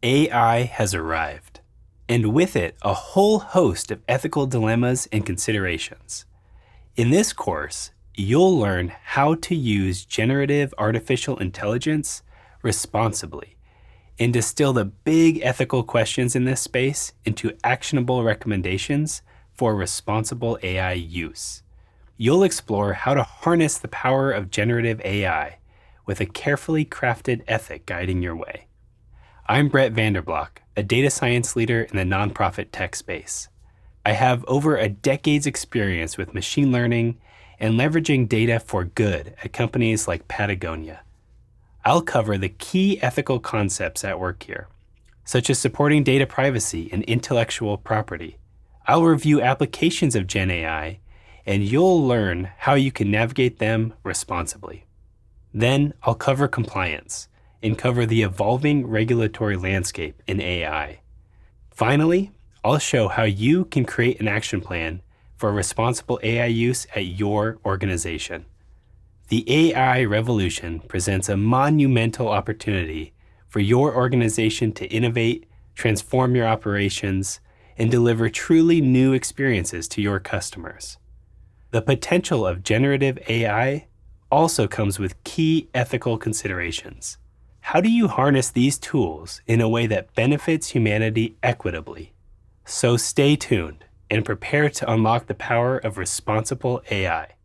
AI has arrived, and with it, a whole host of ethical dilemmas and considerations. In this course, you'll learn how to use generative artificial intelligence responsibly and distill the big ethical questions in this space into actionable recommendations for responsible AI use. You'll explore how to harness the power of generative AI with a carefully crafted ethic guiding your way. I'm Brett Vanderblock, a data science leader in the nonprofit tech space. I have over a decade's experience with machine learning and leveraging data for good at companies like Patagonia. I'll cover the key ethical concepts at work here, such as supporting data privacy and intellectual property. I'll review applications of Gen AI, and you'll learn how you can navigate them responsibly. Then I'll cover compliance and cover the evolving regulatory landscape in AI. Finally, I'll show how you can create an action plan for responsible AI use at your organization. The AI revolution presents a monumental opportunity for your organization to innovate, transform your operations, and deliver truly new experiences to your customers. The potential of generative AI also comes with key ethical considerations. How do you harness these tools in a way that benefits humanity equitably? So stay tuned and prepare to unlock the power of responsible AI.